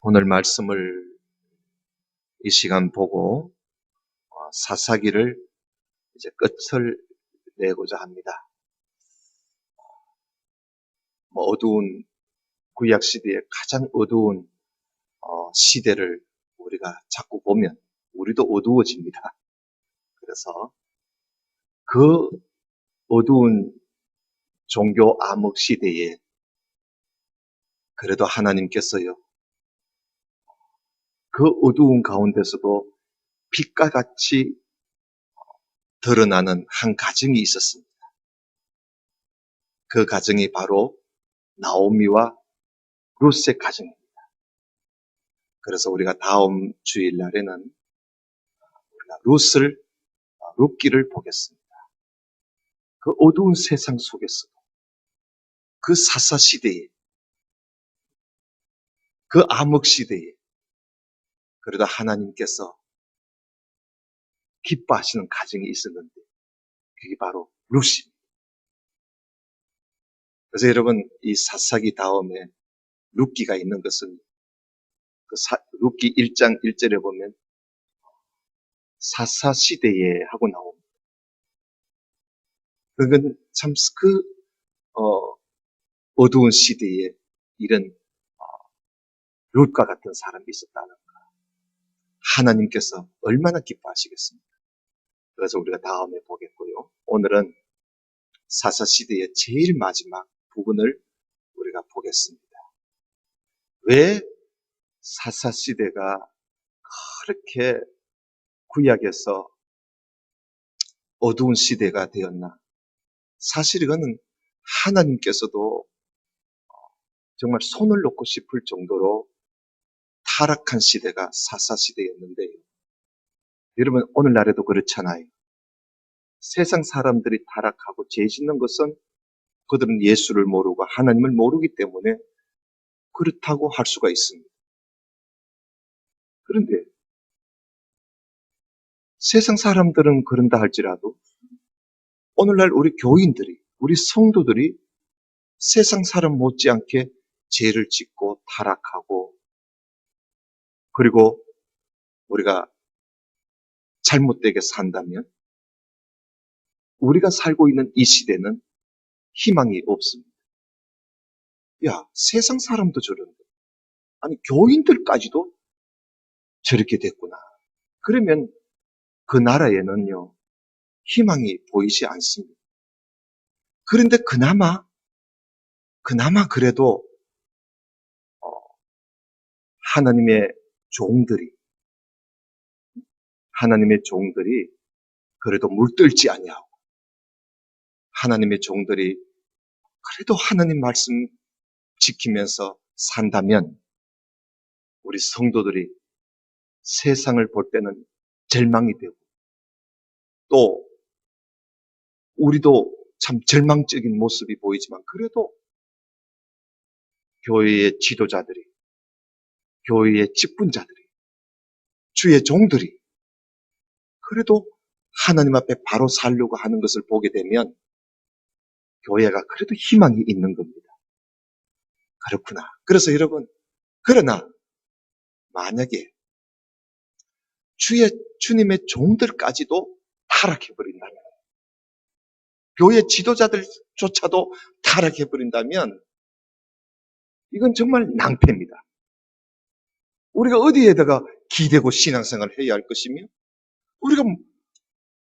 오늘 말씀을 이 시간 보고 사사기를 이제 끝을 내고자 합니다. 어두운 구약 시대의 가장 어두운 시대를 우리가 자꾸 보면 우리도 어두워집니다. 그래서 그 어두운 종교 암흑 시대에 그래도 하나님께서요, 그 어두운 가운데서도 빛과 같이 드러나는 한 가정이 있었습니다. 그 가정이 바로 나오미와 룻의 가정입니다. 그래서 우리가 다음 주일날에는 우리가 룻기를 보겠습니다. 그 어두운 세상 속에서 그 사사 시대에, 그 암흑 시대에 그래도 하나님께서 기뻐하시는 가정이 있었는데 그게 바로 룻입니다. 그래서 여러분, 이 사사기 다음에 룻기가 있는 것은 룻기 1장 1절에 보면 사사 시대에 하고 나옵니다. 그건 참 어두운 시대에 이런 룻과 같은 사람이 있었다는 것. 하나님께서 얼마나 기뻐하시겠습니까? 그래서 우리가 다음에 보겠고요. 오늘은 사사시대의 제일 마지막 부분을 우리가 보겠습니다. 왜 사사시대가 그렇게 구약에서 어두운 시대가 되었나? 사실 이거는 하나님께서도 정말 손을 놓고 싶을 정도로 타락한 시대가 사사시대였는데요. 여러분, 오늘날에도 그렇잖아요. 세상 사람들이 타락하고 죄 짓는 것은 그들은 예수를 모르고 하나님을 모르기 때문에 그렇다고 할 수가 있습니다. 그런데 세상 사람들은 그런다 할지라도 오늘날 우리 교인들이, 우리 성도들이 세상 사람 못지않게 죄를 짓고 타락하고 그리고 우리가 잘못되게 산다면 우리가 살고 있는 이 시대는 희망이 없습니다. 야, 세상 사람도 저런데 아니 교인들까지도 저렇게 됐구나. 그러면 그 나라에는요 희망이 보이지 않습니다. 그런데 그나마 그래도 하나님의 종들이 그래도 물들지 아니하고 하나님의 종들이 그래도 하나님 말씀 지키면서 산다면 우리 성도들이 세상을 볼 때는 절망이 되고 또 우리도 참 절망적인 모습이 보이지만 그래도 교회의 지도자들이, 교회의 직분자들이, 주의 종들이 그래도 하나님 앞에 바로 살려고 하는 것을 보게 되면 교회가 그래도 희망이 있는 겁니다. 그렇구나. 그래서 여러분, 그러나 만약에 주님의 종들까지도 타락해버린다면, 교회 지도자들조차도 타락해버린다면 이건 정말 낭패입니다. 우리가 어디에다가 기대고 신앙생활을 해야 할 것이며 우리가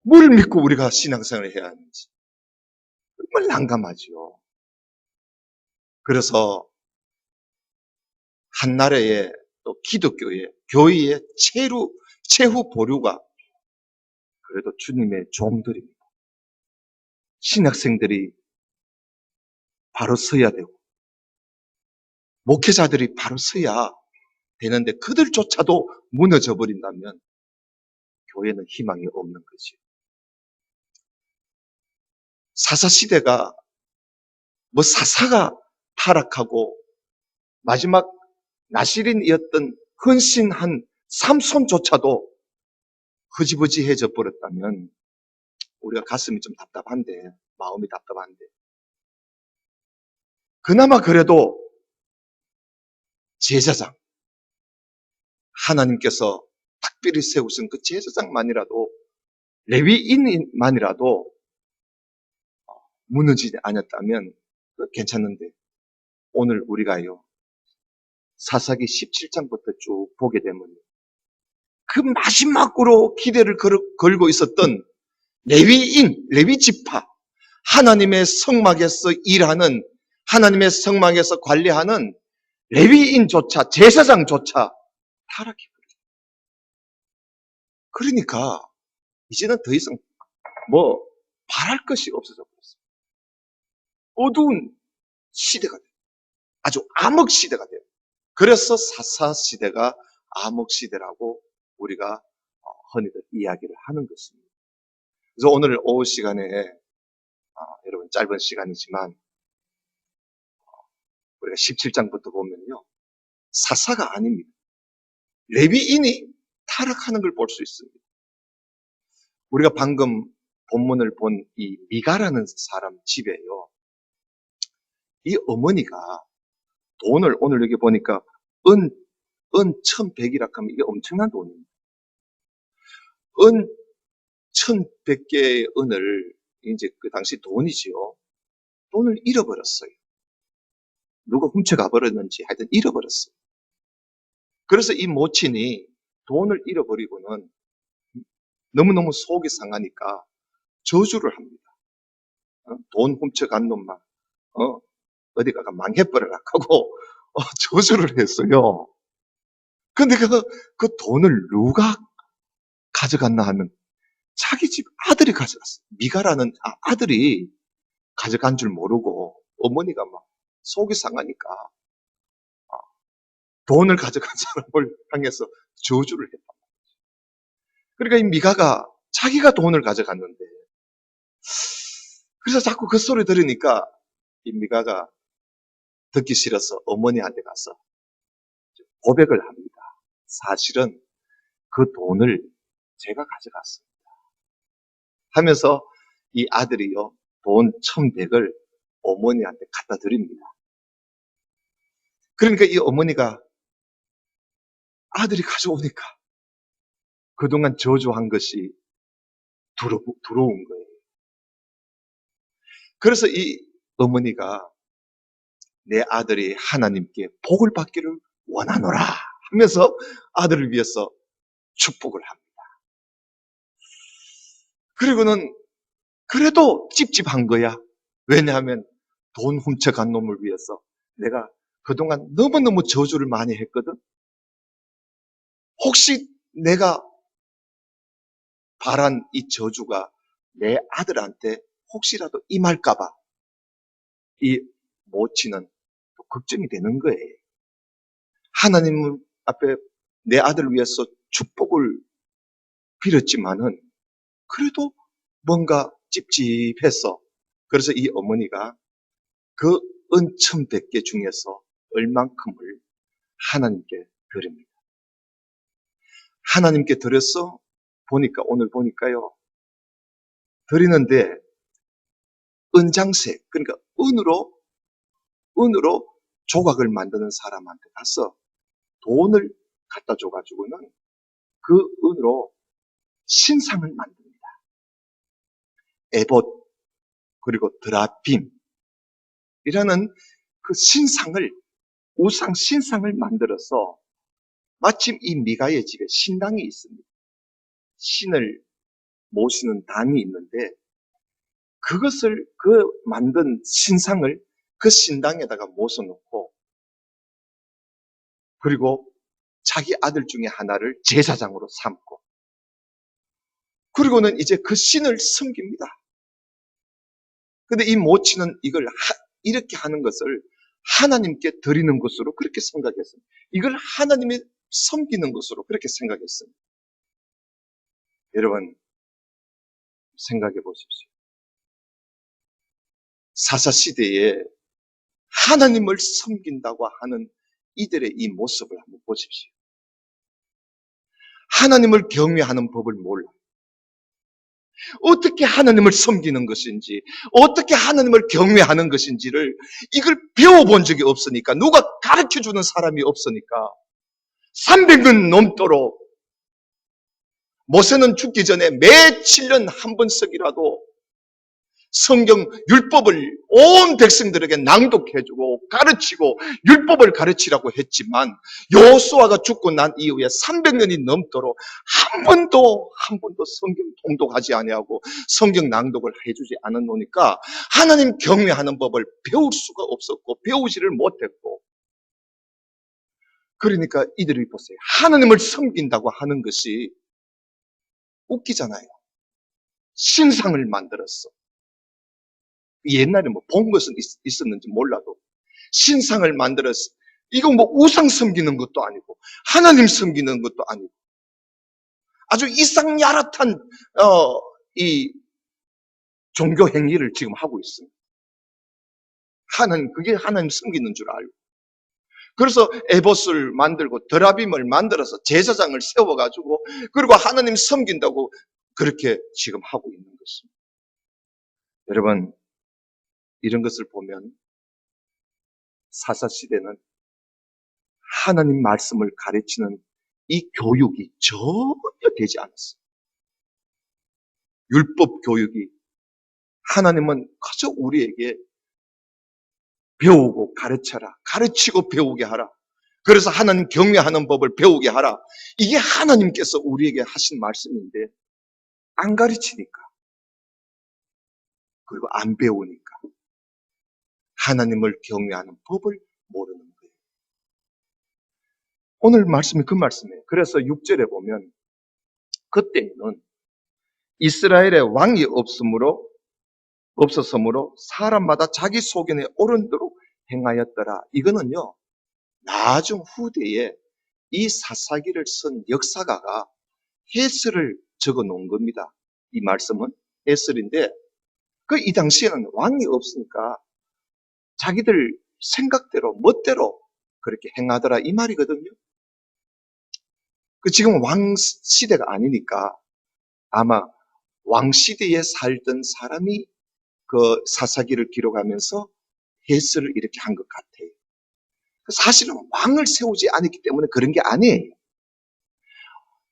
뭘 믿고 우리가 신앙생활을 해야 하는지 정말 난감하지요. 그래서 한 나라의 또 기독교의 교회의 최후 보류가 그래도 주님의 종들입니다. 신학생들이 바로 서야 되고 목회자들이 바로 서야 되는데 그들조차도 무너져 버린다면 교회는 희망이 없는 거죠. 사사시대가 사사가 타락하고 마지막 나시린이었던 헌신한 삼손조차도 흐지부지해져 버렸다면 우리가 가슴이 좀 답답한데, 마음이 답답한데 그나마 그래도 제사장, 하나님께서 특별히 세우신 그 제사장만이라도, 레위인만이라도 무너지지 않았다면 괜찮는데, 오늘 우리가요, 사사기 17장부터 쭉 보게 되면 그 마지막으로 기대를 걸고 있었던 레위 지파, 하나님의 성막에서 일하는, 하나님의 성막에서 관리하는 레위인조차, 제사장조차 타락해버려요. 그러니까 이제는 더 이상 바랄 것이 없어져 버렸어요. 어두운 시대가 돼요. 아주 암흑 시대가 돼요. 그래서 사사 시대가 암흑 시대라고 우리가 흔히들 이야기를 하는 것입니다. 그래서 오늘 오후 시간에 여러분 짧은 시간이지만 우리가 17장부터 보면요, 사사가 아닙니다. 레위인이 타락하는 걸 볼 수 있습니다. 우리가 방금 본문을 본 이 미가라는 사람 집에요, 이 어머니가 돈을, 오늘 여기 보니까 은 1100이라 하면 이게 엄청난 돈입니다. 은 1100개의 은을, 이제 그 당시 돈이지요, 돈을 잃어버렸어요. 누가 훔쳐가 버렸는지 하여튼 잃어버렸어요. 그래서 이 모친이 돈을 잃어버리고는 너무너무 속이 상하니까 저주를 합니다. 돈 훔쳐간 놈만 어디 가가 망해버려라 하고 저주를 했어요. 근데 그 돈을 누가 가져갔나 하면 자기 집 아들이 가져갔어요. 미가라는 아들이 가져간 줄 모르고 어머니가 막 속이 상하니까 돈을 가져간 사람을 향해서 저주를 했다. 그러니까 이 미가가 자기가 돈을 가져갔는데, 그래서 자꾸 그 소리 들으니까 이 미가가 듣기 싫어서 어머니한테 가서 고백을 합니다. 사실은 그 돈을 제가 가져갔습니다 하면서 이 아들이요, 돈 1100을 어머니한테 갖다 드립니다. 그러니까 이 어머니가 아들이 가져오니까 그동안 저주한 것이 들어온 거예요. 그래서 이 어머니가 내 아들이 하나님께 복을 받기를 원하노라 하면서 아들을 위해서 축복을 합니다. 그리고는 그래도 찝찝한 거야. 왜냐하면 돈 훔쳐간 놈을 위해서 내가 그동안 너무너무 저주를 많이 했거든. 혹시 내가 바란 이 저주가 내 아들한테 혹시라도 임할까봐 이 모친은 또 걱정이 되는 거예요. 하나님 앞에 내 아들을 위해서 축복을 빌었지만은 그래도 뭔가 찝찝했어. 그래서 이 어머니가 그 은 1100개 중에서 얼만큼을 하나님께 드립니다. 하나님께 드려서 보니까, 오늘 보니까요, 드리는데 은장색, 그러니까 은으로 조각을 만드는 사람한테 가서 돈을 갖다 줘가지고는 그 은으로 신상을 만듭니다. 에봇, 그리고 드라빔 이라는 그 신상을, 우상 신상을 만들어서, 마침 이 미가의 집에 신당이 있습니다. 신을 모시는 당이 있는데 그것을, 그 만든 신상을 그 신당에다가 모셔놓고, 그리고 자기 아들 중에 하나를 제사장으로 삼고, 그리고는 이제 그 신을 섬깁니다. 근데 이 모친은 이걸 이렇게 하는 것을 하나님께 드리는 것으로 그렇게 생각했습니다. 이걸 하나님이 섬기는 것으로 그렇게 생각했습니다. 여러분 생각해 보십시오. 사사시대에 하나님을 섬긴다고 하는 이들의 이 모습을 한번 보십시오. 하나님을 경외하는 법을 몰라요. 어떻게 하나님을 섬기는 것인지, 어떻게 하나님을 경외하는 것인지를 이걸 배워본 적이 없으니까, 누가 가르쳐주는 사람이 없으니까 300년 넘도록 모세는 죽기 전에 매 7년 한 번씩이라도 성경 율법을 온 백성들에게 낭독해주고 가르치고 율법을 가르치라고 했지만 여호수아가 죽고 난 이후에 300년이 넘도록 한 번도 성경 통독하지 아니하고 성경 낭독을 해주지 않았노니까 하나님 경외하는 법을 배울 수가 없었고 배우지를 못했고, 그러니까 이들이 보세요. 하나님을 섬긴다고 하는 것이 웃기잖아요. 신상을 만들었어. 옛날에 뭐 본 것은 있었는지 몰라도 신상을 만들었어. 이거 뭐 우상 섬기는 것도 아니고 하나님 섬기는 것도 아니고 아주 이상야릇한 이 종교 행위를 지금 하고 있습니다. 그게 하나님 섬기는 줄 알고. 그래서 에봇을 만들고 드라빔을 만들어서 제사장을 세워가지고 그리고 하나님 섬긴다고 그렇게 지금 하고 있는 것입니다. 여러분, 이런 것을 보면 사사시대는 하나님 말씀을 가르치는 이 교육이 전혀 되지 않았어요. 율법 교육이, 하나님은 그저 우리에게 배우고 가르쳐라, 가르치고 배우게 하라. 그래서 하나님 경외하는 법을 배우게 하라. 이게 하나님께서 우리에게 하신 말씀인데 안 가르치니까, 그리고 안 배우니까 하나님을 경외하는 법을 모르는 거예요. 오늘 말씀이 그 말씀이에요. 그래서 6절에 보면 그때는 이스라엘의 왕이 없었으므로 사람마다 자기 소견에 옳은 대로 행하였더라. 이거는요, 나중 후대에 이 사사기를 쓴 역사가가 해설을 적어 놓은 겁니다. 이 말씀은 해설인데, 이 당시에는 왕이 없으니까 자기들 생각대로 멋대로 그렇게 행하더라 이 말이거든요. 지금은 왕 시대가 아니니까 아마 왕 시대에 살던 사람이 그 사사기를 기록하면서 해설을 이렇게 한 것 같아요. 사실은 왕을 세우지 않았기 때문에 그런 게 아니에요.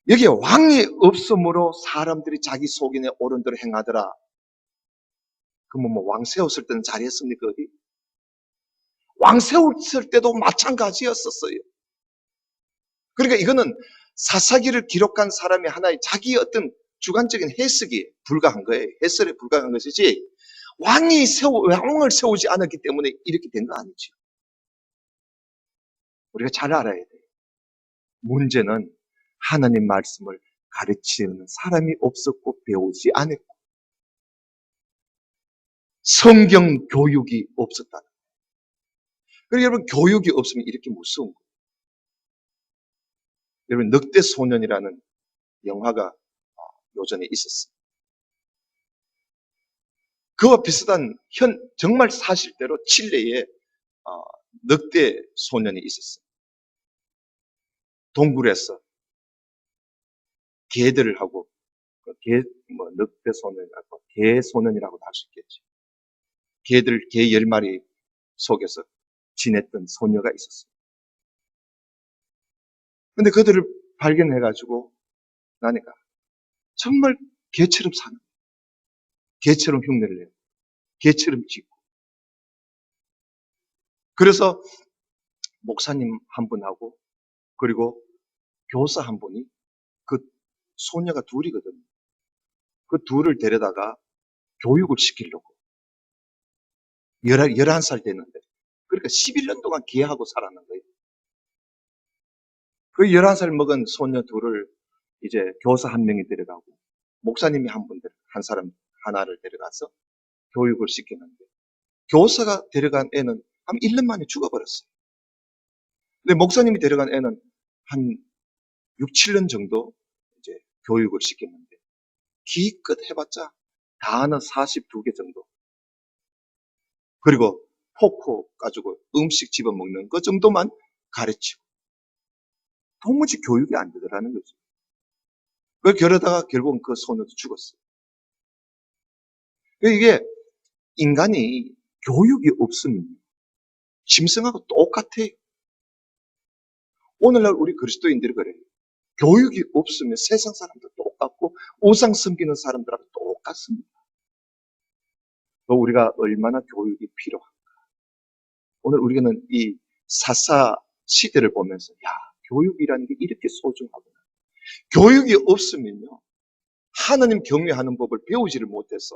여기에 왕이 없으므로 사람들이 자기 소견에 옳은 대로 행하더라. 그러면 뭐 왕 세웠을 때는 잘했습니까? 어디? 왕 세웠을 때도 마찬가지였었어요. 그러니까 이거는 사사기를 기록한 사람이 하나의 자기의 어떤 주관적인 해석에 불과한 거예요. 해설에 불과한 것이지 왕을 세우지 않았기 때문에 이렇게 된 거 아니죠. 우리가 잘 알아야 돼요. 문제는 하나님 말씀을 가르치는 사람이 없었고 배우지 않았고 성경 교육이 없었다는 거예요. 그리고 여러분, 교육이 없으면 이렇게 무서운 거예요. 여러분, 늑대 소년이라는 영화가 요전에 있었어요. 그와 비슷한 정말 사실대로 칠레에 늑대 소년이 있었어요. 동굴에서 개들을 하고 늑대 소년이라고 개 소년이라고도 할 수 있겠죠. 개 10마리 속에서 지냈던 소녀가 있었어요. 근데 그들을 발견해가지고 나니까 정말 개처럼 사는, 개처럼 흉내를 내고, 개처럼 짖고. 그래서 목사님 한 분하고 그리고 교사 한 분이 그 소녀가 둘이거든요. 그 둘을 데려다가 교육을 시키려고 11살 됐는데, 그러니까 11년 동안 개하고 살았는 거예요. 그 11살 먹은 소녀 둘을 이제 교사 한 명이 데려가고 목사님이 한 사람 하나를 데려가서 교육을 시키는데, 교사가 데려간 애는 한 1년 만에 죽어버렸어요. 근데 목사님이 데려간 애는 한 6, 7년 정도 이제 교육을 시켰는데, 기껏 해봤자 단어 42개 정도. 그리고 포크 가지고 음식 집어먹는 것 정도만 가르치고. 도무지 교육이 안 되더라는 거죠. 그러다가 결국은 그 소녀도 죽었어요. 이게 인간이 교육이 없으면 짐승하고 똑같아요. 오늘날 우리 그리스도인들이 그래요. 교육이 없으면 세상 사람들 똑같고 우상 섬기는 사람들하고 똑같습니다. 또 우리가 얼마나 교육이 필요한가. 오늘 우리는 이 사사 시대를 보면서 교육이라는 게 이렇게 소중하구나. 교육이 없으면요, 하나님 경외하는 법을 배우지를 못해서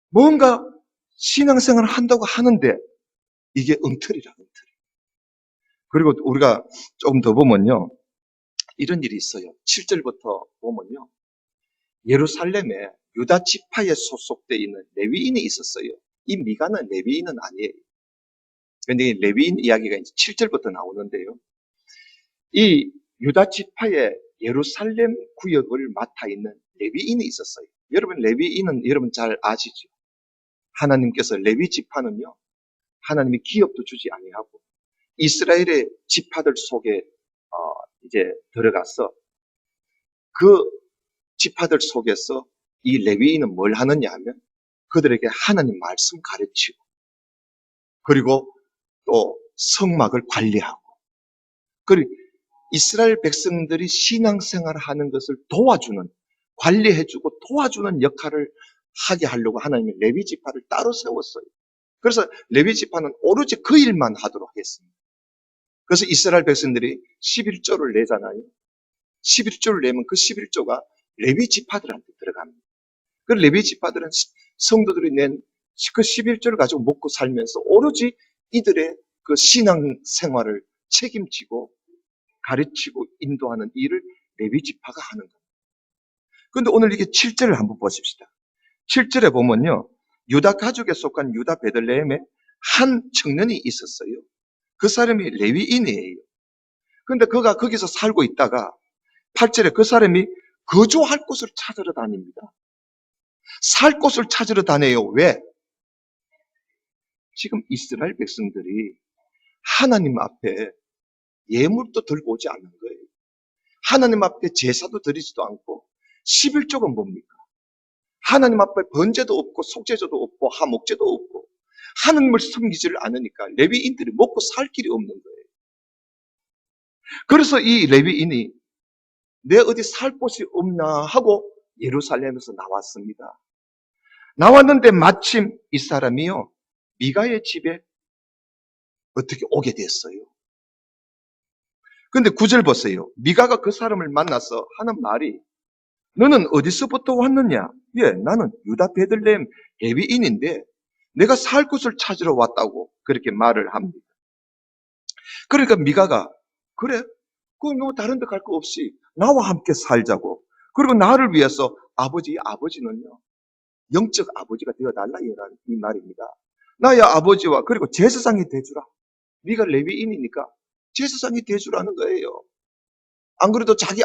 뭔가 신앙생활을 한다고 하는데 이게 엉터리라, 엉터리. 그리고 우리가 조금 더 보면요, 이런 일이 있어요. 7절부터 보면요, 예루살렘에 유다 지파에 소속되어 있는 레위인이 있었어요. 이 미가는 레위인은 아니에요. 그런데 이 레위인 이야기가 이제 7절부터 나오는데요. 이 유다 지파의 예루살렘 구역을 맡아 있는 레위인이 있었어요. 여러분, 레위인은 여러분 잘 아시죠? 하나님께서 레위 지파는요, 하나님이 기업도 주지 아니하고 이스라엘의 지파들 속에 이제 들어가서 그 지파들 속에서 이 레위인은 뭘 하느냐 하면 그들에게 하나님 말씀 가르치고 그리고 또 성막을 관리하고 그리고 이스라엘 백성들이 신앙생활을 하는 것을 도와주는, 관리해주고 도와주는 역할을 하게 하려고 하나님이 레위 지파를 따로 세웠어요. 그래서 레위 지파는 오로지 그 일만 하도록 했습니다. 그래서 이스라엘 백성들이 11조를 내잖아요. 11조를 내면 그 11조가 레위 지파들한테 들어갑니다. 그 레위 지파들은 성도들이 낸 그 11조를 가지고 먹고 살면서 오로지 이들의 그 신앙 생활을 책임지고 가르치고 인도하는 일을 레위 지파가 하는 겁니다. 그런데 오늘 이게 7절을 한번 보십시다. 7절에 보면요, 유다 가족에 속한 유다 베들레헴에 한 청년이 있었어요. 그 사람이 레위인이에요. 그런데 그가 거기서 살고 있다가 8절에 그 사람이 거주할 곳을 찾으러 다닙니다. 살 곳을 찾으러 다녀요. 왜? 지금 이스라엘 백성들이 하나님 앞에 예물도 들고 오지 않는 거예요. 하나님 앞에 제사도 드리지도 않고 11조가 뭡니까? 하나님 앞에 번제도 없고 속죄제도 없고 하목제도 없고 하나님을 섬기지를 않으니까 레위인들이 먹고 살 길이 없는 거예요. 그래서 이 레위인이 내 어디 살 곳이 없나 하고 예루살렘에서 나왔습니다. 나왔는데 마침 이 사람이요, 미가의 집에 어떻게 오게 됐어요. 근데 9절 보세요. 미가가 그 사람을 만나서 하는 말이 너는 어디서부터 왔느냐? 예, 나는 유다 베들레헴 레위인인데 내가 살 곳을 찾으러 왔다고 그렇게 말을 합니다. 그러니까 미가가 그래? 그럼 너 다른 데 갈 거 없이 나와 함께 살자고. 그리고 나를 위해서 아버지는요, 영적 아버지가 되어달라 이 말입니다. 나의 아버지와 그리고 제사장이 돼주라. 네가 레위인이니까 제사장이 돼주라는 거예요. 안 그래도 자기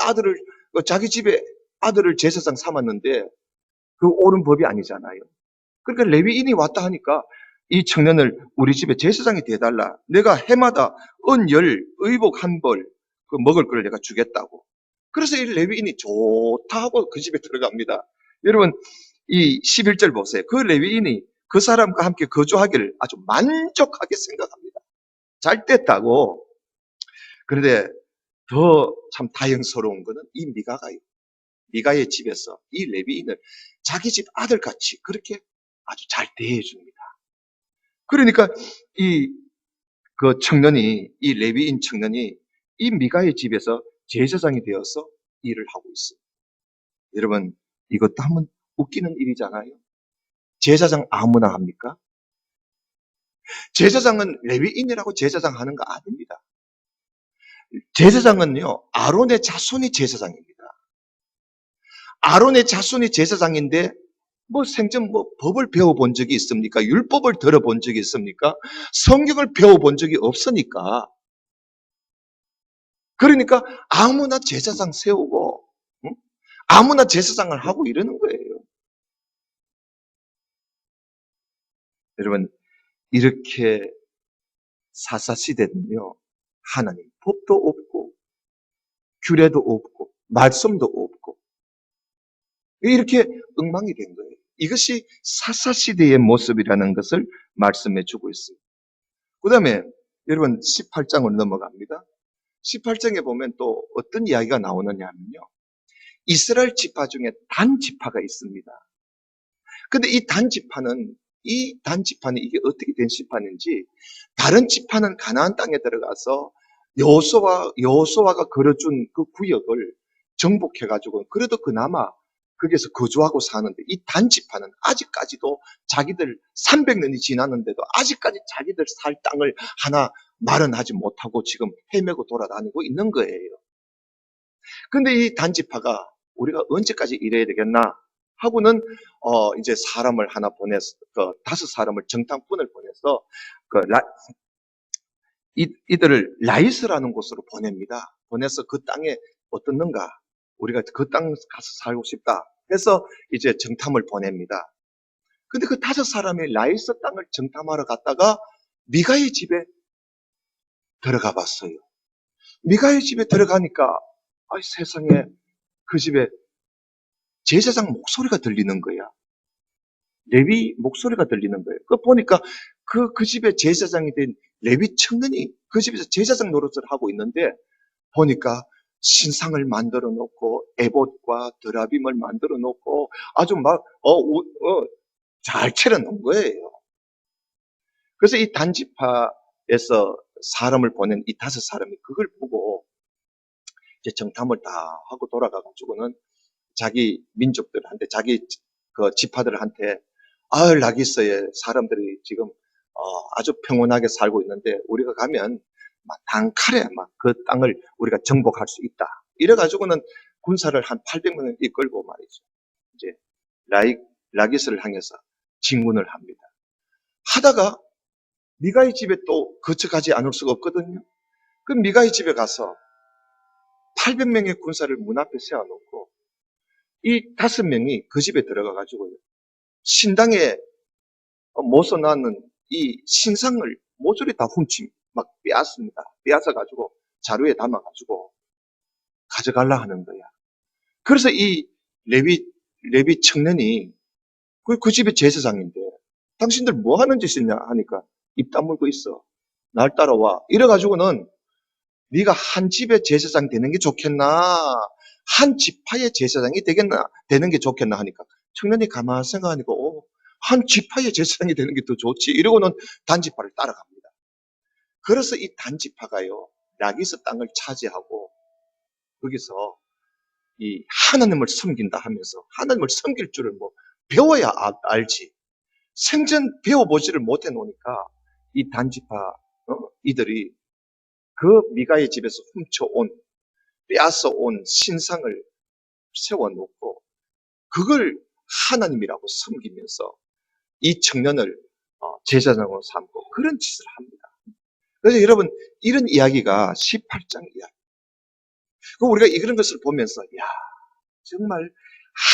집에 아들을 제사장 삼았는데 그 옳은 법이 아니잖아요. 그러니까 레위인이 왔다 하니까 이 청년을 우리 집에 제사장이 돼달라. 내가 해마다 은열, 의복 한 벌, 그 먹을 걸 내가 주겠다고. 그래서 이 레위인이 좋다 하고 그 집에 들어갑니다. 여러분, 이 11절 보세요. 그 레위인이 그 사람과 함께 거주하기를 아주 만족하게 생각합니다. 잘 됐다고. 그런데 더 참 다행스러운 거는 이 미가의 집에서 이 레위인을 자기 집 아들같이 그렇게 아주 잘 대해줍니다. 그러니까 그 청년이, 이 레위인 청년이 이 미가의 집에서 제사장이 되어서 일을 하고 있어요. 여러분, 이것도 한번 웃기는 일이잖아요. 제사장 아무나 합니까? 제사장은 레위인이라고 제사장 하는 거 아닙니다. 제사장은요, 아론의 자손이 제사장입니다. 아론의 자손이 제사장인데 생전 법을 배워본 적이 있습니까? 율법을 들어본 적이 있습니까? 성경을 배워본 적이 없으니까. 그러니까 아무나 제사장 세우고 아무나 제사장을 하고 이러는 거예요. 여러분, 이렇게 사사시대는요, 하나님 법도 없고 규례도 없고 말씀도 없고 이렇게 엉망이 된 거예요. 이것이 사사시대의 모습이라는 것을 말씀해 주고 있습니다. 그 다음에 여러분 18장으로 넘어갑니다. 18장에 보면 또 어떤 이야기가 나오느냐면요. 이스라엘 지파 중에 단 지파가 있습니다. 근데 이 단 지파는 이게 어떻게 된 지파인지, 다른 지파는 가나안 땅에 들어가서 여호수아가 걸어준 그 구역을 정복해가지고 그래도 그나마 거기서 거주하고 사는데, 이 단 지파는 아직까지도 자기들 300년이 지났는데도 아직까지 자기들 살 땅을 하나 마련하지 못하고 지금 헤매고 돌아다니고 있는 거예요. 근데 이 단 지파가 우리가 언제까지 이래야 되겠나 하고는 이제 사람을 하나 보내서, 그 5사람을 정탐꾼을 보내서 이들을 라이스라는 곳으로 보냅니다. 보내서 그 땅에 어떻는가, 우리가 그 땅 가서 살고 싶다 해서 이제 정탐을 보냅니다. 근데 그 5사람이 라이스 땅을 정탐하러 갔다가 미가의 집에 들어가 봤어요. 미가의 집에 들어가니까 세상에, 그 집에 제사장 목소리가 들리는 거야. 레위 목소리가 들리는 거예요. 그 보니까 그 집에 제사장이 된 레위 청년이 그 집에서 제사장 노릇을 하고 있는데, 보니까 신상을 만들어 놓고 에봇과 드라빔을 만들어 놓고 아주 막 잘 차려 놓은 거예요. 그래서 이 단지파에서 사람을 보낸 이 5사람이 그걸 보고 이제 정탐을 다 하고 돌아가 가지고는 자기 민족들한테, 자기 그 지파들한테, 라기스의 사람들이 지금 아주 평온하게 살고 있는데 우리가 가면 막 단칼에 막 그 땅을 우리가 정복할 수 있다. 이래가지고는 군사를 한 800명을 이끌고 말이죠. 이제 라기스를 향해서 진군을 합니다. 하다가 미가의 집에 또 거쳐가지 않을 수가 없거든요. 그 미가의 집에 가서 800명의 군사를 문 앞에 세워놓고 이 5명이 그 집에 들어가가지고 신당에 모서 나는 이 신상을 모조리 다 막 빼앗습니다. 빼앗아가지고 자루에 담아가지고 가져가려 하는 거야. 그래서 이 레위 청년이 그 집의 제사장인데, 당신들 뭐 하는 짓이냐 하니까 입 다물고 있어. 날 따라와. 이래가지고는 네가 한 집의 제사장 되는 게 좋겠나, 한 지파의 제사장이 되는 게 좋겠나 하니까 청년이 가만히 생각하니까 한 지파의 제사장이 되는 게 더 좋지. 이러고는 단지파를 따라갑니다. 그래서 이 단지파가요, 라기스 땅을 차지하고 거기서 이 하나님을 섬긴다 하면서 하나님을 섬길 줄을 배워야 알지. 생전 배워보지를 못해 놓으니까 이 단지파 이들이 그 미가의 집에서 훔쳐온, 빼앗아온 신상을 세워놓고 그걸 하나님이라고 섬기면서 이 청년을 제사장으로 삼고 그런 짓을 합니다. 그래서 여러분, 이런 이야기가 18장 이야기. 우리가 이런 것을 보면서 정말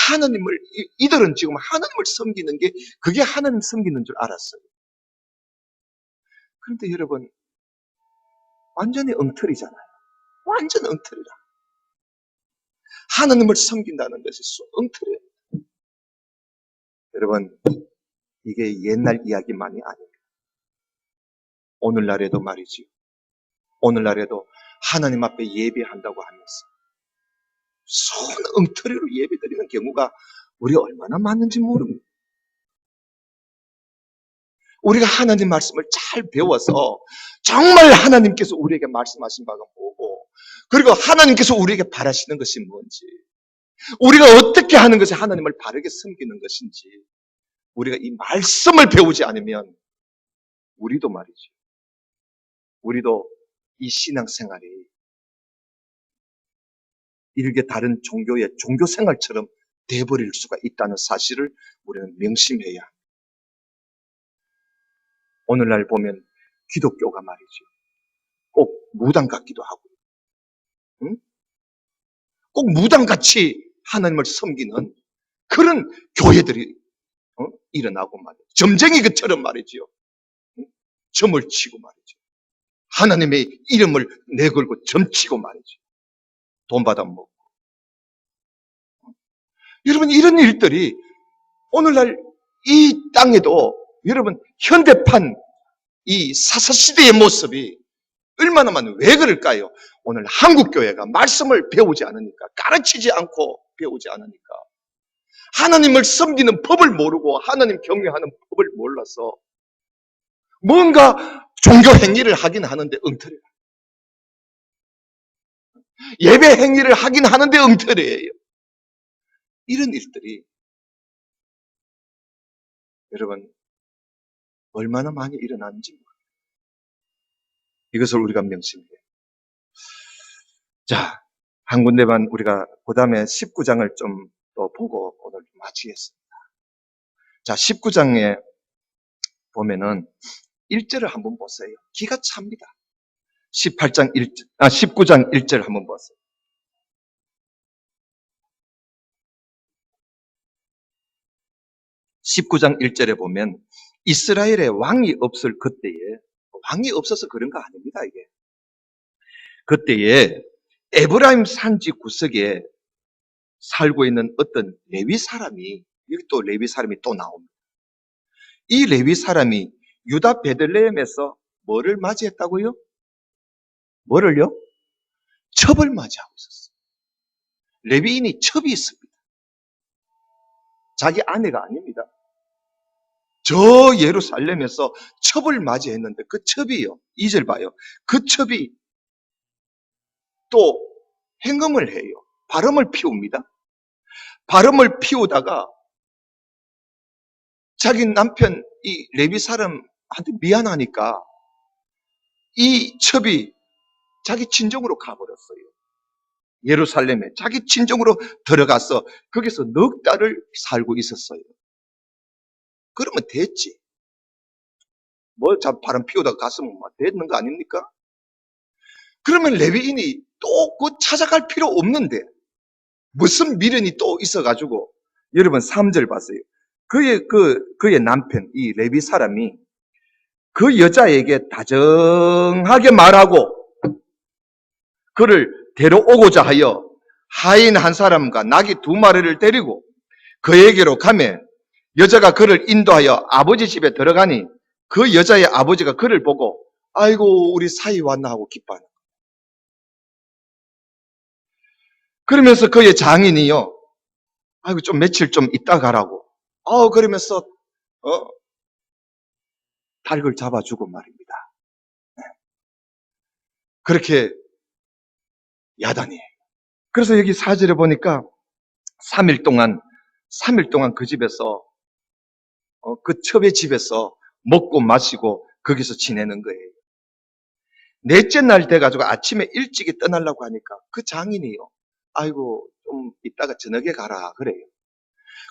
하나님을, 이들은 지금 하나님을 섬기는 게 그게 하나님 섬기는 줄 알았어요. 그런데 여러분, 완전히 엉터리잖아요. 완전 엉터리라. 하나님을 섬긴다는 것이 엉터리예요. 여러분, 이게 옛날 이야기만이 아닙니다. 오늘날에도 말이지요. 오늘날에도 하나님 앞에 예배한다고 하면서 손 엉터리로 예배드리는 경우가 우리 얼마나 많은지 모릅니다. 우리가 하나님 말씀을 잘 배워서 정말 하나님께서 우리에게 말씀하신 바가 뭐고, 그리고 하나님께서 우리에게 바라시는 것이 뭔지, 우리가 어떻게 하는 것이 하나님을 바르게 섬기는 것인지, 우리가 이 말씀을 배우지 않으면 우리도 말이죠. 우리도 이 신앙생활이 일개 다른 종교의 종교생활처럼 돼버릴 수가 있다는 사실을 우리는 명심해야 합니다. 오늘날 보면 기독교가 말이죠. 꼭 무당 같기도 하고, 응? 꼭 무당같이 하나님을 섬기는 그런 교회들이 일어나고 말이죠. 점쟁이 것처럼 말이죠. 점을 치고 말이죠. 하나님의 이름을 내걸고 점치고 말이죠. 돈 받아먹고. 여러분, 이런 일들이 오늘날 이 땅에도 여러분 현대판 이 사사시대의 모습이 얼마나 많은, 왜 그럴까요? 오늘 한국교회가 말씀을 배우지 않으니까, 가르치지 않고 배우지 않으니까, 하나님을 섬기는 법을 모르고 하나님 경외하는 법을 몰라서 뭔가 종교 행위를 하긴 하는데 엉터리야. 예배 행위를 하긴 하는데 엉터리예요. 이런 일들이 여러분 얼마나 많이 일어나는지 모르겠어요. 이것을 우리가 명심해야 돼요. 자, 한 군데만 우리가 그 다음에 19장을 좀 또 보고 오늘 마치겠습니다. 자, 19장에 보면은 1절을 한번 보세요. 기가 찹니다. 19장 1절 한번 보세요. 19장 1절에 보면 이스라엘에 왕이 없을 그때에, 왕이 없어서 그런 거 아닙니다, 이게. 그때에 에브라임 산지 구석에 살고 있는 어떤 레위 사람이, 여기 또 레위 사람이 또 나옵니다. 이 레위 사람이 유다 베들레헴에서 뭐를 맞이했다고요? 뭐를요? 첩을 맞이하고 있었어요. 레위인이 첩이 있습니다. 자기 아내가 아닙니다. 저 예루살렘에서 첩을 맞이했는데 그 첩이요. 2절 봐요. 그 첩이 또 행음을 해요. 바람을 피웁니다. 바람을 피우다가 자기 남편 이 레위 사람한테 미안하니까 이 첩이 자기 친정으로 가버렸어요. 예루살렘에 자기 친정으로 들어가서 거기서 넉 달을 살고 있었어요. 그러면 됐지. 뭐 바람 피우다가 갔으면 뭐 됐는 거 아닙니까? 그러면 레위인이 또 그 찾아갈 필요 없는데 무슨 미련이 또 있어가지고, 여러분 3절 봤어요. 그의 남편 이 레위 사람이 그 여자에게 다정하게 말하고 그를 데려오고자 하여 하인 한 사람과 나귀 2마리를 데리고 그에게로 가매 여자가 그를 인도하여 아버지 집에 들어가니 그 여자의 아버지가 그를 보고 아이고 우리 사이 왔나 하고 기뻐하는. 그러면서 그의 장인이요, 아이고 좀 며칠 좀 있다 가라고. 그러면서 닭을 잡아주고 말입니다. 그렇게 야단이에요. 그래서 여기 4절에 보니까 3일 동안 그 집에서 그 첩의 집에서 먹고 마시고 거기서 지내는 거예요. 넷째 날 돼가지고 아침에 일찍이 떠나려고 하니까 그 장인이요, 아이고 좀 이따가 저녁에 가라 그래요.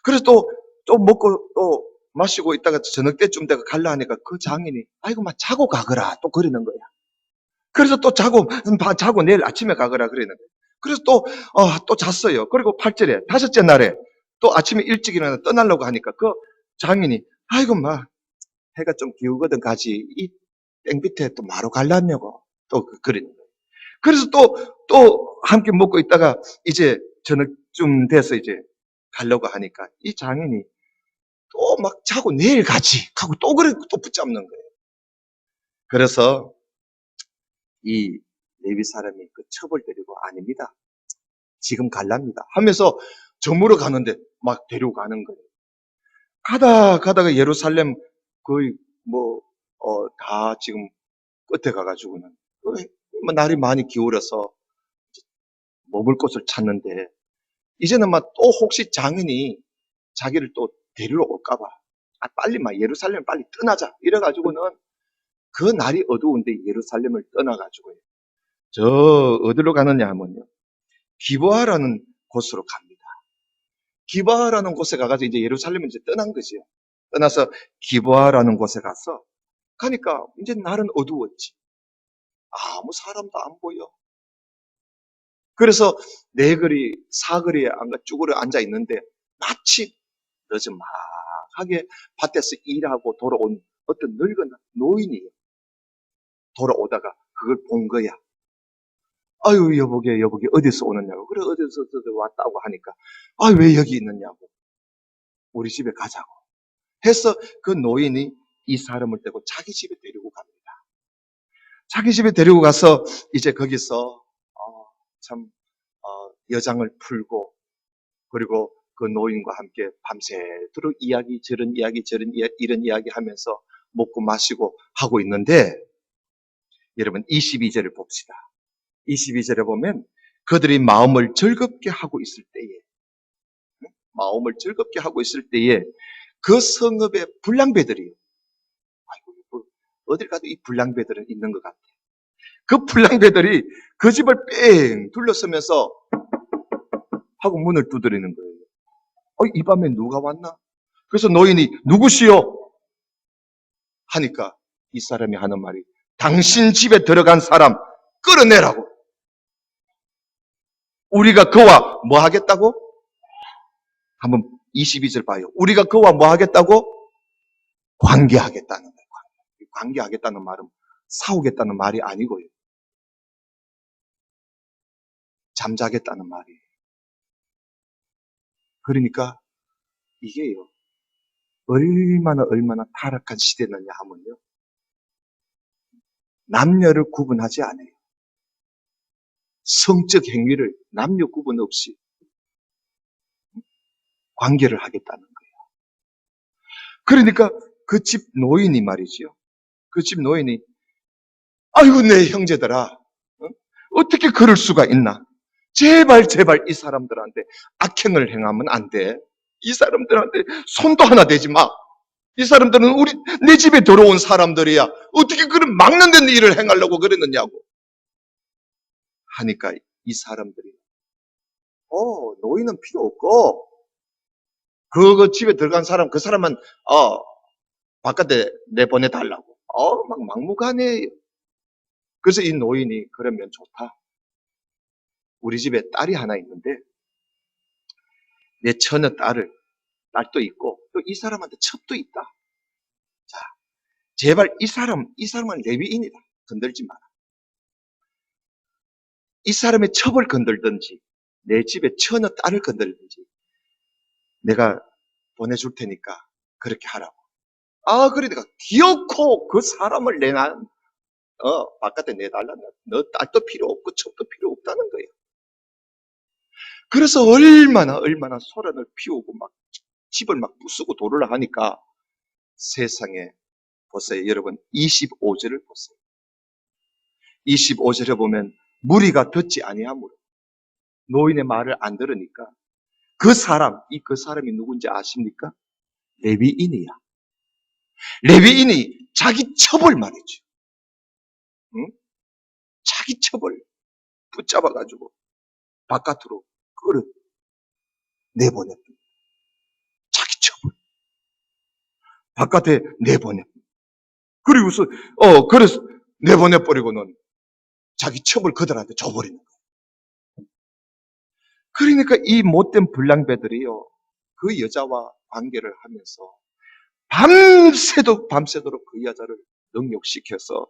그래서 또 먹고 또 마시고 있다가 저녁 때쯤 되가 갈라 하니까 그 장인이 아이고 막 자고 가거라 또 그러는 거야. 그래서 또 자고 내일 아침에 가거라 그러는 거예요. 그래서 또 잤어요. 그리고 8절에 다섯째 날에 또 아침에 일찍 일어나 떠나려고 하니까 그 장인이 아이고 막 해가 좀 기우거든 가지 이 땡빛에 또 마루 갈라냐고 또 그러는 거예요. 그래서 또 함께 먹고 있다가 이제 저녁쯤 돼서 이제 가려고 하니까 이 장인이 또 막 자고 내일 가지 하고 또 그래 또 붙잡는 거예요. 그래서 이 레위 사람이 그 첩을 데리고 아닙니다. 지금 갈랍니다. 하면서 저물어 가는데 막 데려가는 거예요. 가다가 예루살렘 거의 다 지금 끝에 가가지고는 날이 많이 기울어서 머물 곳을 찾는데 이제는 막 또 혹시 장인이 자기를 또 데리러 올까봐 빨리 막 예루살렘 빨리 떠나자 이래가지고는 그 날이 어두운데 예루살렘을 떠나가지고요. 저 어디로 가느냐 하면요, 기브아라는 곳으로 갑니다. 기브아라는 곳에 가가지고 이제 예루살렘을 이제 떠난 거죠. 떠나서 기브아라는 곳에 가니까 이제 날은 어두웠지. 아무 사람도 안 보여. 그래서 네 거리, 사거리에 쭈그려 앉아 있는데 마치 느즈막하게 밭에서 일하고 돌아온 어떤 늙은 노인이 돌아오다가 그걸 본 거야. 아유, 여보게, 어디서 오느냐고. 그래, 어디서 왔다고 하니까, 왜 여기 있느냐고. 우리 집에 가자고. 해서 그 노인이 이 사람을 데리고 자기 집에 데리고 갑니다. 자기 집에 데리고 가서 이제 거기서 참 여장을 풀고 그리고 그 노인과 함께 밤새도록 이야기 저런 이야기 저런 이야기 이런 이야기 하면서 먹고 마시고 하고 있는데 여러분 22절을 봅시다. 22절에 보면 그들이 마음을 즐겁게 하고 있을 때에 그 성읍의 불량배들이 아이고 어딜 가도 이 불량배들은 있는 것 같아. 그 불량배들이 그 집을 뺑 둘러서면서 하고 문을 두드리는 거예요. 이 밤에 누가 왔나? 그래서 노인이 누구시오? 하니까 이 사람이 하는 말이 당신 집에 들어간 사람 끌어내라고. 우리가 그와 뭐 하겠다고? 한번 22절 봐요. 우리가 그와 뭐 하겠다고? 관계하겠다는 거예요. 관계하겠다는 말은 싸우겠다는 말이 아니고요. 잠자겠다는 말이에요. 그러니까 이게요. 얼마나 타락한 시대느냐 하면요. 남녀를 구분하지 않아요. 성적 행위를 남녀 구분 없이 관계를 하겠다는 거예요. 그러니까 그 집 노인이 말이지요. 그 집 노인이 아이고 내 형제들아 어떻게 그럴 수가 있나? 제발 이 사람들한테 악행을 행하면 안 돼. 이 사람들한테 손도 하나 대지 마. 이 사람들은 내 집에 들어온 사람들이야. 어떻게 그런 막는 데 일을 행하려고 그랬느냐고. 하니까 이 사람들이 노인은 필요 없고 그 집에 들어간 사람 그 사람만 바깥에 내보내달라고. 막 막무가내예요. 그래서 이 노인이 그러면 좋다. 우리 집에 딸이 하나 있는데 내 처녀 딸도 있고 또 이 사람한테 첩도 있다. 자, 제발 이 사람은 레위인이다. 건들지 마라. 이 사람의 첩을 건들든지 내 집에 처녀 딸을 건들든지 내가 보내줄 테니까 그렇게 하라고. 그러니까 기어코 그 사람을 바깥에 내달라. 너 딸도 필요 없고 첩도 필요 없다는 거예요. 그래서 얼마나 소란을 피우고 막 집을 막 부수고 도를 하니까 세상에 보세요. 여러분 25절을 보세요. 25절에 보면 무리가 듣지 아니하므로 노인의 말을 안 들으니까 그 사람이 누군지 아십니까? 레위인이야. 레위인이 자기 첩을 말이죠. 응? 자기 첩을 붙잡아가지고 바깥으로 내보냈습니다. 자기 첩을 바깥에 내보냈습니다. 그리고서 그래서 내보내버리고는 자기 첩을 그들한테 줘버리는 거예요. 그러니까 이 못된 불량배들이요 그 여자와 관계를 하면서 밤새도록 그 여자를 능욕시켜서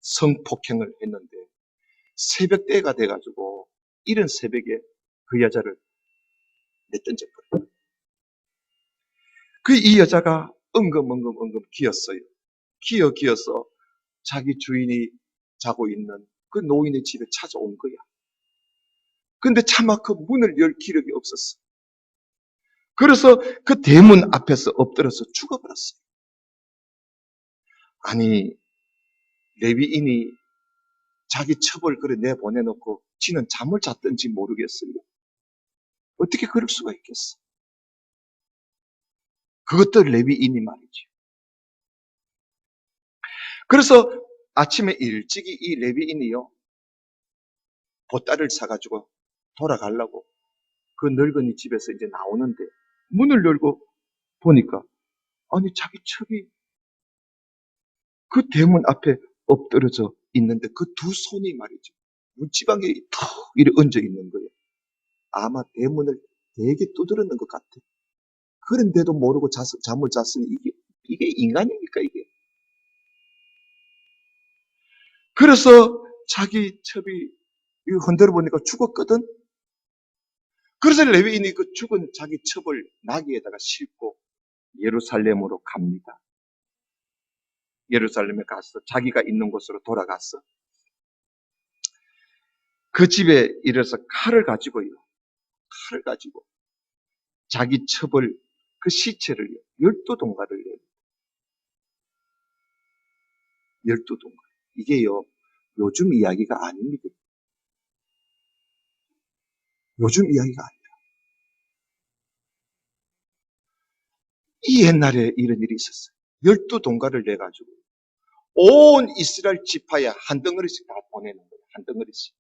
성폭행을 했는데 새벽 때가 돼가지고 이른 새벽에 그 여자를 내던져버려요. 이 여자가 엉금엉금 기었어요. 기어서 자기 주인이 자고 있는 그 노인의 집에 찾아온 거야. 근데 차마 그 문을 열 기력이 없었어. 그래서 그 대문 앞에서 엎드려서 죽어버렸어요. 아니 레위인이 자기 첩을 그래 내보내놓고 지는 잠을 잤던지 모르겠어요. 어떻게 그럴 수가 있겠어? 그것도 레위인이 말이죠. 그래서 아침에 일찍이 이 레위인이요 보따리를 사가지고 돌아가려고 그 늙은이 집에서 이제 나오는데 문을 열고 보니까 아니 자기 첩이 그 대문 앞에 엎드려져 있는데 그 두 손이 말이죠. 문지방에 툭 이렇게 얹어 있는 거예요. 아마 대문을 되게 두드렸는 것 같아. 그런데도 모르고 잠을 잤으니 이게 인간입니까 이게? 그래서 자기 첩이 흔들어 보니까 죽었거든. 그래서 레위인이 그 죽은 자기 첩을 나귀에다가 싣고 예루살렘으로 갑니다. 예루살렘에 가서 자기가 있는 곳으로 돌아갔어. 그 집에 이르러서 칼을 가지고요. 칼을 가지고 자기 첩을 그 시체를 12동가를 내요. 12동가. 이게요. 요즘 이야기가 아닙니다. 요즘 이야기가 아니에요. 이 옛날에 이런 일이 있었어요. 12동가를 내가지고 온 이스라엘 지파에 한 덩어리씩 다 보내는 거예요. 한 덩어리씩.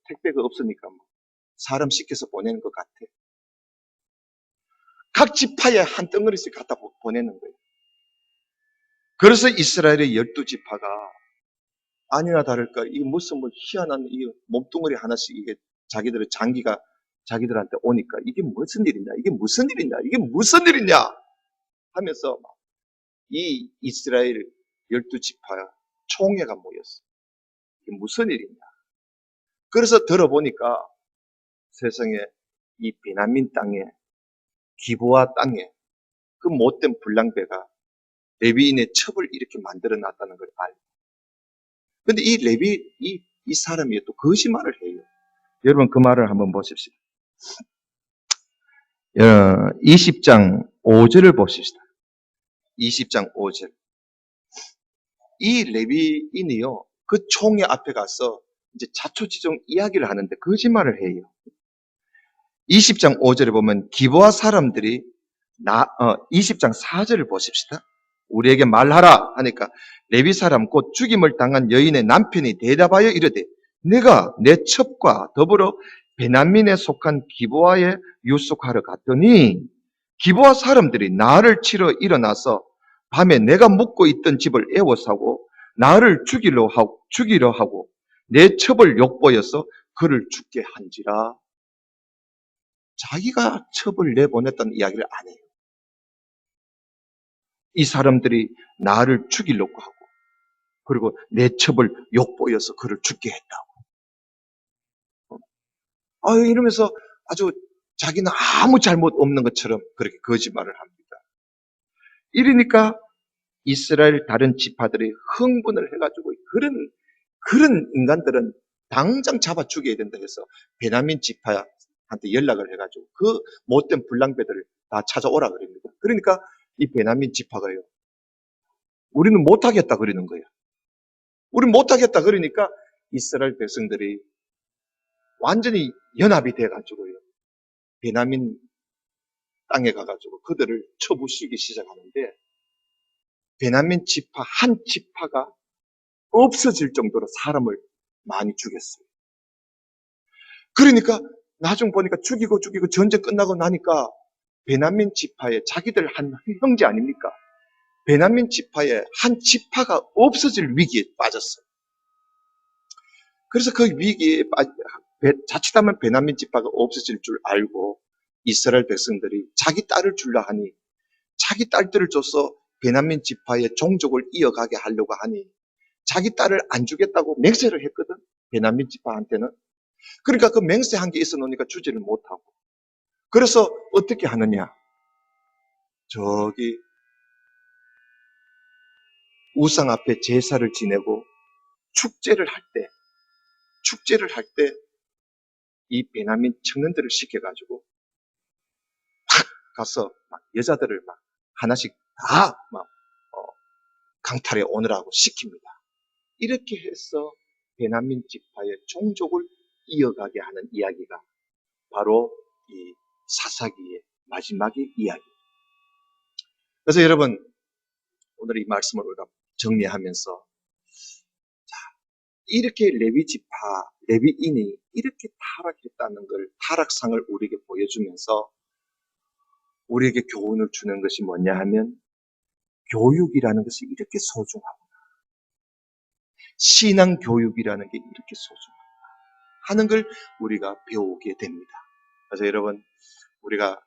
택배가 없으니까 뭐 사람 시켜서 보내는 것 같아. 각 지파에 한 덩어리씩 갖다 보내는 거예요. 그래서 이스라엘의 12지파가 아니나 다를까 이게 무슨 뭐 희한한 이 몸뚱어리 하나씩 이게 자기들의 장기가 자기들한테 오니까 이게 무슨 일이냐, 이게 무슨 일이냐, 이게 무슨 일이냐 하면서 이 이스라엘 12지파 총회가 모였어. 이게 무슨 일이냐. 그래서 들어보니까 세상에 이 베냐민 땅에 기브아 땅에 그 못된 불량배가 레위인의 첩을 이렇게 만들어 놨다는 걸 알고. 근데 이 이 사람이 또 거짓말을 해요. 여러분 그 말을 한번 보십시오. 20장 5절을 보십시다. 20장 5절. 이 레위인이요. 그 총회 앞에 가서 이제 자초지종 이야기를 하는데 거짓말을 해요. 20장 5절에 보면 기브아 사람들이 20장 4절을 보십시다. 우리에게 말하라 하니까 레위 사람 곧 죽임을 당한 여인의 남편이 대답하여 이르되 내가 내 첩과 더불어 베냐민에 속한 기브아에 유숙하러 갔더니 기브아 사람들이 나를 치러 일어나서 밤에 내가 묵고 있던 집을 에워싸고 나를 죽이려 하고 내 첩을 욕보여서 그를 죽게 한지라. 자기가 첩을 내보냈다는 이야기를 안 해요. 이 사람들이 나를 죽이려고 하고 그리고 내 첩을 욕보여서 그를 죽게 했다고. 이러면서 아주 자기는 아무 잘못 없는 것처럼 그렇게 거짓말을 합니다. 이러니까 이스라엘 다른 지파들이 흥분을 해가지고 그런 인간들은 당장 잡아 죽여야 된다 해서 베냐민 지파한테 연락을 해가지고 그 못된 불량배들을 다 찾아오라 그럽니다. 그러니까 이 베냐민 지파가요. 우리는 못하겠다 그러는 거예요. 우리는 못하겠다 그러니까 이스라엘 백성들이 완전히 연합이 돼가지고요. 베냐민 땅에 가가지고 그들을 쳐부수기 시작하는데 베냐민 지파 한 지파가 없어질 정도로 사람을 많이 죽였어요. 그러니까 나중 보니까 죽이고 전쟁 끝나고 나니까 베냐민 지파의 자기들 한 형제 아닙니까? 베냐민 지파의 한 지파가 없어질 위기에 빠졌어요. 그래서 그 위기에 자칫하면 베냐민 지파가 없어질 줄 알고 이스라엘 백성들이 자기 딸을 줄라 하니 자기 딸들을 줘서 베냐민 지파의 종족을 이어가게 하려고 하니 자기 딸을 안 주겠다고 맹세를 했거든. 베냐민 지파한테는. 그러니까 그 맹세한 게 있어 놓으니까 주지를 못하고. 그래서 어떻게 하느냐. 저기 우상 앞에 제사를 지내고 축제를 할 때 이 베냐민 청년들을 시켜가지고 팍 가서 막 여자들을 막 하나씩 다 막 강탈해 오느라고 시킵니다. 이렇게 해서 베냐민 지파의 종족을 이어가게 하는 이야기가 바로 이 사사기의 마지막의 이야기. 그래서 여러분 오늘 이 말씀을 우리가 정리하면서 이렇게 레위 지파, 레위인이 이렇게 타락했다는 걸 타락상을 우리에게 보여주면서 우리에게 교훈을 주는 것이 뭐냐 하면 교육이라는 것이 이렇게 소중하구나. 신앙 교육이라는 게 이렇게 소중하구나 하는 걸 우리가 배우게 됩니다. 그래서 여러분 우리가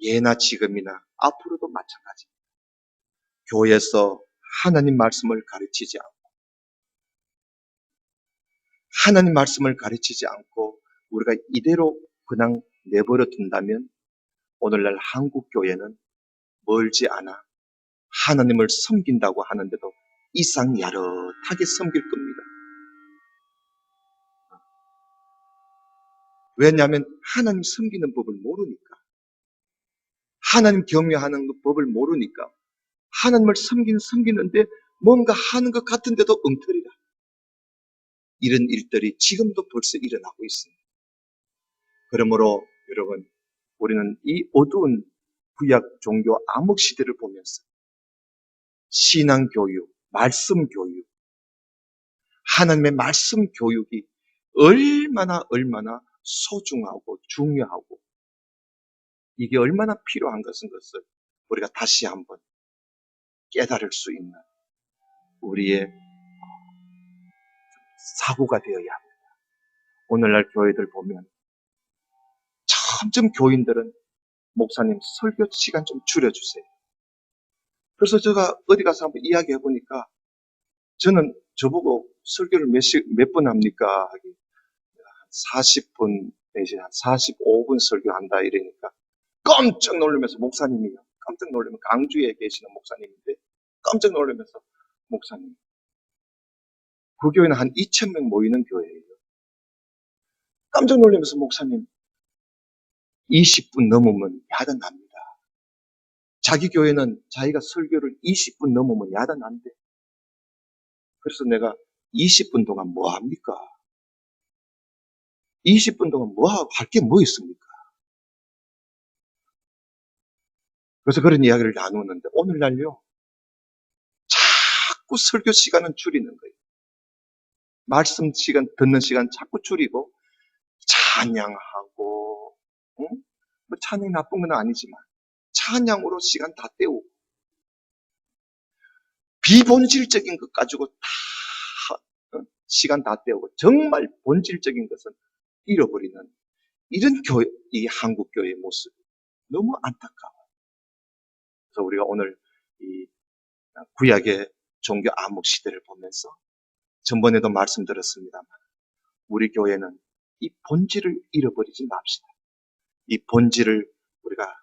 예나 지금이나 앞으로도 마찬가지입니다. 교회에서 하나님 말씀을 가르치지 않고 하나님 말씀을 가르치지 않고 우리가 이대로 그냥 내버려 둔다면 오늘날 한국 교회는 멀지 않아 하나님을 섬긴다고 하는데도 이상 야릇하게 섬길 겁니다. 왜냐하면 하나님 섬기는 법을 모르니까. 하나님 경외하는 법을 모르니까. 하나님을 섬기는데 뭔가 하는 것 같은데도 엉터리라. 이런 일들이 지금도 벌써 일어나고 있습니다. 그러므로 여러분, 우리는 이 어두운 구약 종교 암흑 시대를 보면서 신앙 교육, 말씀 교육, 하나님의 말씀 교육이 얼마나 소중하고 중요하고 이게 얼마나 필요한 것을 우리가 다시 한번 깨달을 수 있는 우리의 사고가 되어야 합니다. 오늘날 교회들 보면 점점 교인들은 목사님 설교 시간 좀 줄여주세요. 그래서 제가 어디 가서 한번 이야기해 보니까 저는 저보고 설교를 몇 분 합니까? 하기 40분 내지 한 45분 설교한다 이러니까 깜짝 놀라면서 목사님이요. 깜짝 놀라면 강주에 계시는 목사님인데 깜짝 놀라면서 목사님 그 교회는 한 2,000명 모이는 교회예요. 깜짝 놀라면서 목사님 20분 넘으면 야단납니다. 자기 교회는 자기가 설교를 20분 넘으면 야단난대. 그래서 내가 20분 동안 뭐 합니까? 20분 동안 할 게 뭐 있습니까? 그래서 그런 이야기를 나누는데 오늘날요. 자꾸 설교 시간은 줄이는 거예요. 말씀 시간, 듣는 시간 자꾸 줄이고 찬양하고 응? 뭐 찬양이 나쁜 건 아니지만 찬양으로 시간 다 때우고 비본질적인 것 가지고 다 시간 다 때우고 정말 본질적인 것은 잃어버리는 이런 이 한국 교회의 모습이 너무 안타까워요. 그래서 우리가 오늘 이 구약의 종교 암흑 시대를 보면서 전번에도 말씀드렸습니다만 우리 교회는 이 본질을 잃어버리지 맙시다. 이 본질을 우리가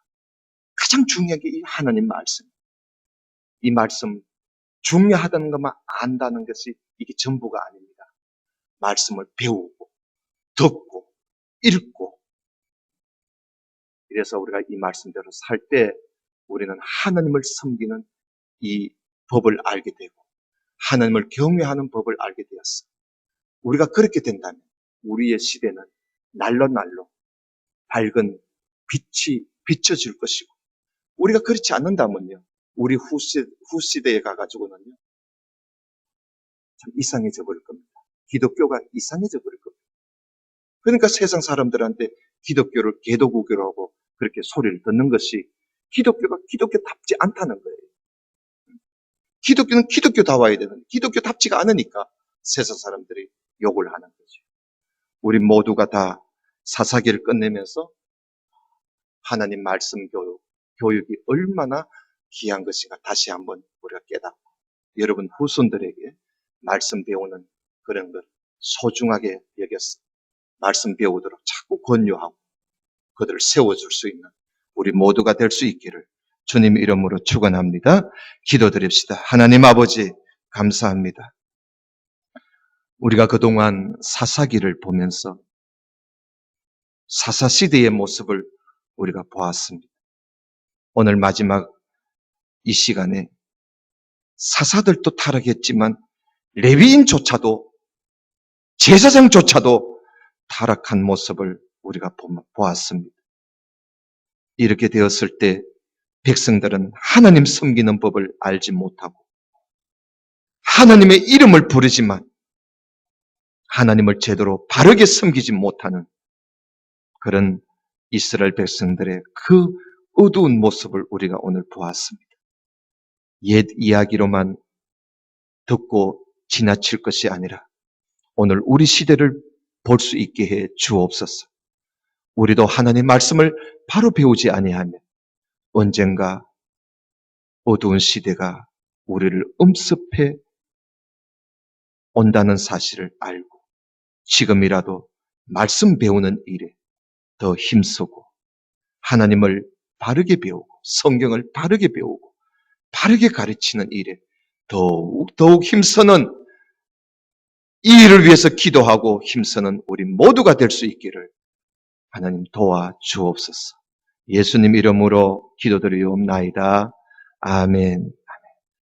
가장 중요한 게 이 하나님 말씀. 이 말씀 중요하다는 것만 안다는 것이 이게 전부가 아닙니다. 말씀을 배우고 듣고 읽고 이래서 우리가 이 말씀대로 살 때 우리는 하나님을 섬기는 이 법을 알게 되고 하나님을 경외하는 법을 알게 되었어. 우리가 그렇게 된다면 우리의 시대는 날로 밝은 빛이 비춰질 것이고 우리가 그렇지 않는다면요. 우리 후시대에 가가지고는요. 참 이상해져 버릴 겁니다. 기독교가 이상해져 버릴 겁니다. 그러니까 세상 사람들한테 기독교를 개도국교라고 그렇게 소리를 듣는 것이 기독교가 기독교답지 않다는 거예요. 기독교는 기독교다워야 되는데 기독교답지가 않으니까 세상 사람들이 욕을 하는 거죠. 우리 모두가 다 사사기를 끝내면서 하나님 말씀 교육이 얼마나 귀한 것인가 다시 한번 우리가 깨닫고 여러분 후손들에게 말씀 배우는 그런 걸 소중하게 여겨서 말씀 배우도록 자꾸 권유하고 그들을 세워줄 수 있는 우리 모두가 될 수 있기를 주님 이름으로 축원합니다. 기도드립시다. 하나님 아버지 감사합니다. 우리가 그동안 사사기를 보면서 사사시대의 모습을 우리가 보았습니다. 오늘 마지막 이 시간에 사사들도 타락했지만 레위인조차도 제사장조차도 타락한 모습을 우리가 보았습니다. 이렇게 되었을 때 백성들은 하나님 섬기는 법을 알지 못하고 하나님의 이름을 부르지만 하나님을 제대로 바르게 섬기지 못하는 그런 이스라엘 백성들의 그 어두운 모습을 우리가 오늘 보았습니다. 옛 이야기로만 듣고 지나칠 것이 아니라 오늘 우리 시대를 볼 수 있게 해 주옵소서. 우리도 하나님 말씀을 바로 배우지 아니하면 언젠가 어두운 시대가 우리를 엄습해 온다는 사실을 알고 지금이라도 말씀 배우는 일에 더 힘쓰고 하나님을 바르게 배우고 성경을 바르게 배우고 바르게 가르치는 일에 더욱 힘쓰는 이 일을 위해서 기도하고 힘쓰는 우리 모두가 될 수 있기를 하나님 도와주옵소서. 예수님 이름으로 기도드리옵나이다. 아멘.